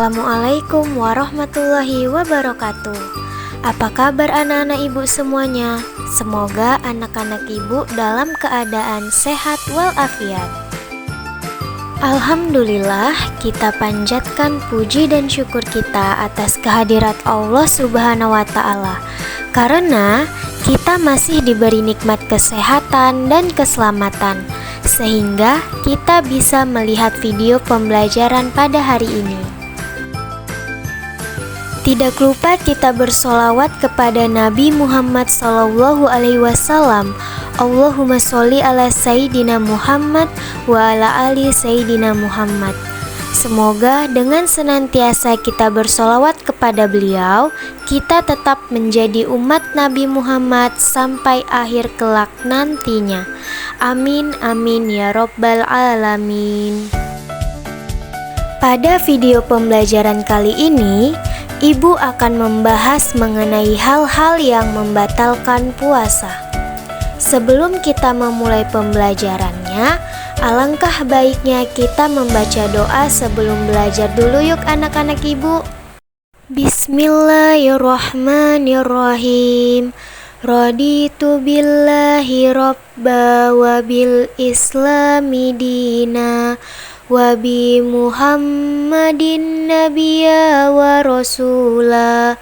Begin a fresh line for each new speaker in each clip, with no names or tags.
Assalamualaikum warahmatullahi wabarakatuh. Apa kabar anak-anak ibu semuanya? Semoga anak-anak ibu dalam keadaan sehat walafiat. Alhamdulillah, kita panjatkan puji dan syukur kita atas kehadirat Allah Subhanahu wa Ta'ala, karena kita masih diberi nikmat kesehatan dan keselamatan, sehingga kita bisa melihat video pembelajaran pada hari ini. Tidak lupa kita bersolawat kepada Nabi Muhammad SAW. Allahumma sholli ala Sayyidina Muhammad wa ala ali Sayyidina Muhammad. Semoga dengan senantiasa kita bersolawat kepada beliau, kita tetap menjadi umat Nabi Muhammad sampai akhir kelak nantinya. Amin amin ya rabbal alamin. Pada video pembelajaran kali ini, Ibu akan membahas mengenai hal-hal yang membatalkan puasa. Sebelum kita memulai pembelajarannya, alangkah baiknya kita membaca doa sebelum belajar dulu yuk anak-anak ibu. Bismillahirrahmanirrahim. Raditu billahi robba wa bil islami dina wa bi Muhammadin nabiyya wa rasula.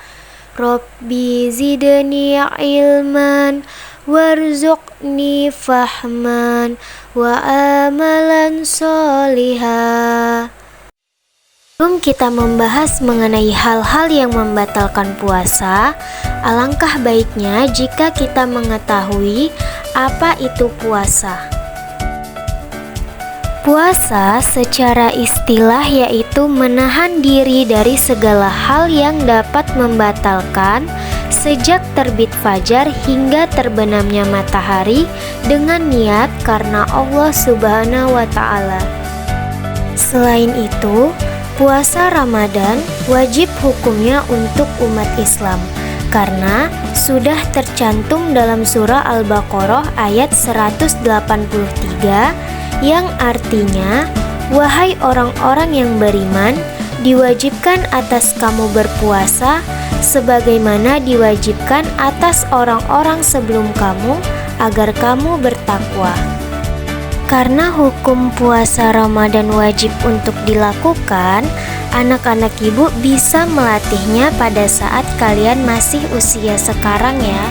Rabbi zidni ilman warzuqni fahman wa amalan solihah. Sebelum kita membahas mengenai hal-hal yang membatalkan puasa, alangkah baiknya jika kita mengetahui apa itu puasa. Puasa secara istilah yaitu menahan diri dari segala hal yang dapat membatalkan sejak terbit fajar hingga terbenamnya matahari dengan niat karena Allah Subhanahu wa Ta'ala. Selain itu, puasa Ramadan wajib hukumnya untuk umat Islam karena sudah tercantum dalam surah Al-Baqarah ayat 183 yang artinya, wahai orang-orang yang beriman, diwajibkan atas kamu berpuasa sebagaimana diwajibkan atas orang-orang sebelum kamu agar kamu bertakwa. Karena hukum puasa Ramadan wajib untuk dilakukan, anak-anak ibu bisa melatihnya pada saat kalian masih usia sekarang ya.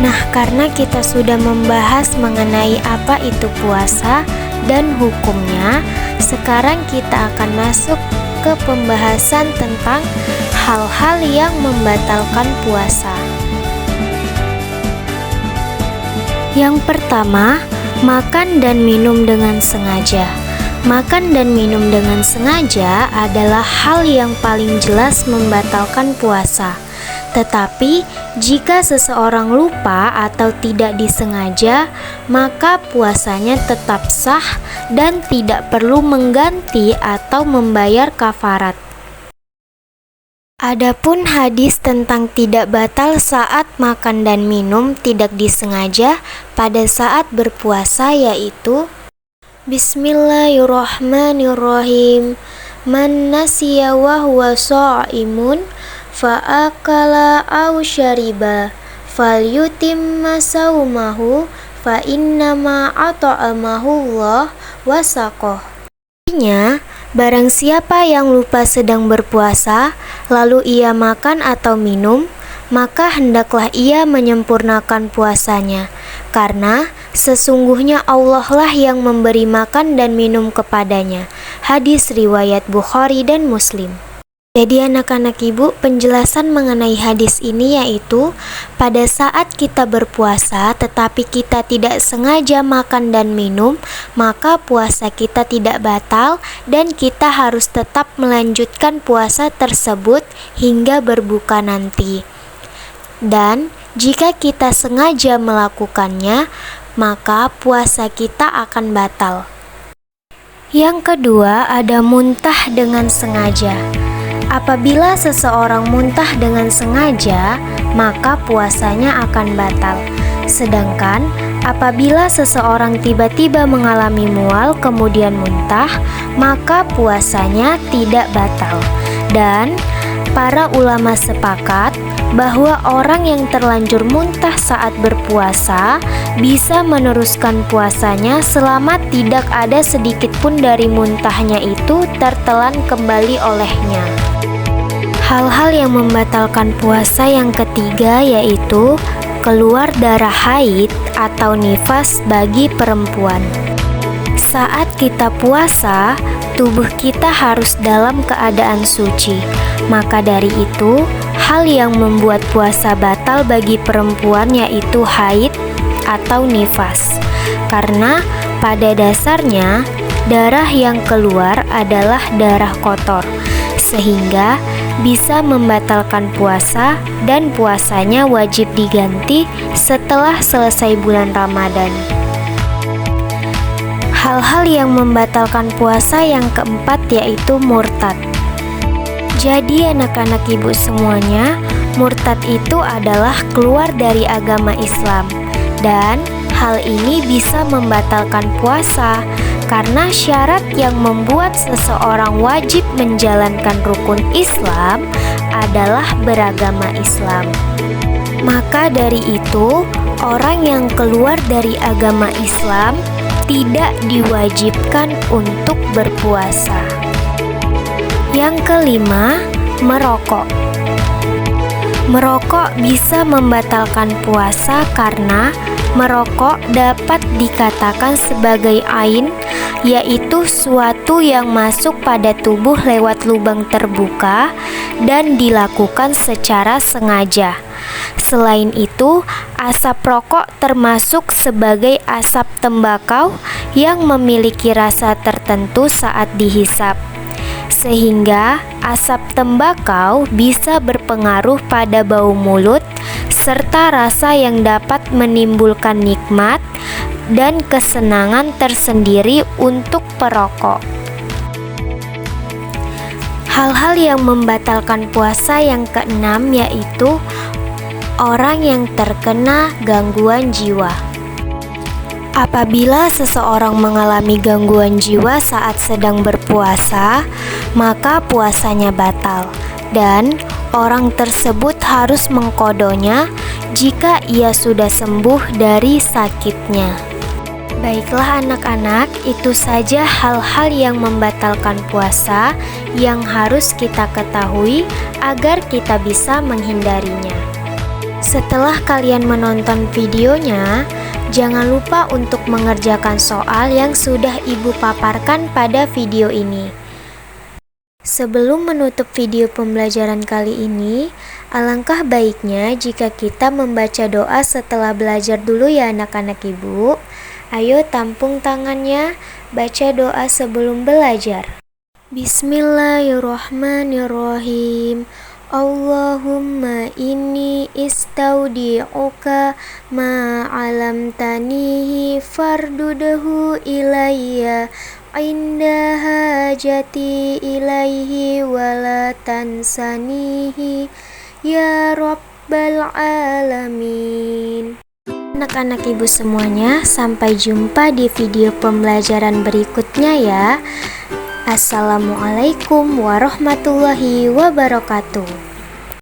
Nah, karena kita sudah membahas mengenai apa itu puasa dan hukumnya, sekarang kita akan masuk ke pembahasan tentang hal-hal yang membatalkan puasa. Yang pertama, makan dan minum dengan sengaja. Makan dan minum dengan sengaja adalah hal yang paling jelas membatalkan puasa. Tetapi, jika seseorang lupa atau tidak disengaja, maka puasanya tetap sah dan tidak perlu mengganti atau membayar kafarat. Adapun hadis tentang tidak batal saat makan dan minum tidak disengaja pada saat berpuasa yaitu Bismillahirrahmanirrahim. Man nasiya wa huwa sha'imun fa'akala aw syariba falyutimma saumahu fa innama at'amahu Allah wa saqah. Artinya, barang siapa yang lupa sedang berpuasa lalu ia makan atau minum, maka hendaklah ia menyempurnakan puasanya, karena sesungguhnya Allah lah yang memberi makan dan minum kepadanya. Hadis riwayat Bukhari dan Muslim. Jadi anak-anak ibu, penjelasan mengenai hadis ini yaitu pada saat kita berpuasa tetapi kita tidak sengaja makan dan minum, maka puasa kita tidak batal dan kita harus tetap melanjutkan puasa tersebut hingga berbuka nanti. Dan jika kita sengaja melakukannya, maka puasa kita akan batal. Yang kedua, ada muntah dengan sengaja. Apabila seseorang muntah dengan sengaja, maka puasanya akan batal. Sedangkan apabila seseorang tiba-tiba mengalami mual kemudian muntah, maka puasanya tidak batal. Dan para ulama sepakat bahwa orang yang terlanjur muntah saat berpuasa bisa meneruskan puasanya selama tidak ada sedikit pun dari muntahnya itu tertelan kembali olehnya. Hal-hal yang membatalkan puasa yang ketiga yaitu keluar darah haid atau nifas bagi perempuan. Saat kita puasa, tubuh kita harus dalam keadaan suci. Maka dari itu, hal yang membuat puasa batal bagi perempuan yaitu haid atau nifas. Karena pada dasarnya, darah yang keluar adalah darah kotor, sehingga bisa membatalkan puasa dan puasanya wajib diganti setelah selesai bulan Ramadan. Hal-hal yang membatalkan puasa yang keempat yaitu murtad. Jadi anak-anak ibu semuanya, murtad itu adalah keluar dari agama Islam. Dan hal ini bisa membatalkan puasa karena syarat yang membuat seseorang wajib menjalankan rukun Islam adalah beragama Islam. Maka dari itu, orang yang keluar dari agama Islam tidak diwajibkan untuk berpuasa. Yang kelima, merokok. Merokok bisa membatalkan puasa karena merokok dapat dikatakan sebagai ain, yaitu suatu yang masuk pada tubuh lewat lubang terbuka dan dilakukan secara sengaja. Selain itu, asap rokok termasuk sebagai asap tembakau yang memiliki rasa tertentu saat dihisap. Sehingga asap tembakau bisa berpengaruh pada bau mulut serta rasa yang dapat menimbulkan nikmat dan kesenangan tersendiri untuk perokok. Hal-hal yang membatalkan puasa yang keenam yaitu orang yang terkena gangguan jiwa. Apabila seseorang mengalami gangguan jiwa saat sedang berpuasa, maka puasanya batal dan orang tersebut harus mengqodonya jika ia sudah sembuh dari sakitnya. Baiklah anak-anak, itu saja hal-hal yang membatalkan puasa yang harus kita ketahui agar kita bisa menghindarinya. Setelah kalian menonton videonya, jangan lupa untuk mengerjakan soal yang sudah ibu paparkan pada video ini. Sebelum menutup video pembelajaran kali ini, alangkah baiknya jika kita membaca doa setelah belajar dulu ya anak-anak ibu. Ayo tampung tangannya, baca doa sebelum belajar. Bismillahirrahmanirrahim. Allahumma inni istaudi'uka ma'alamtanihi fardudahu ilayya inda hajati ilaihi wala tansanihi ya rabbal alamin. Anak-anak ibu semuanya, sampai jumpa di video pembelajaran berikutnya ya. Assalamualaikum warahmatullahi wabarakatuh.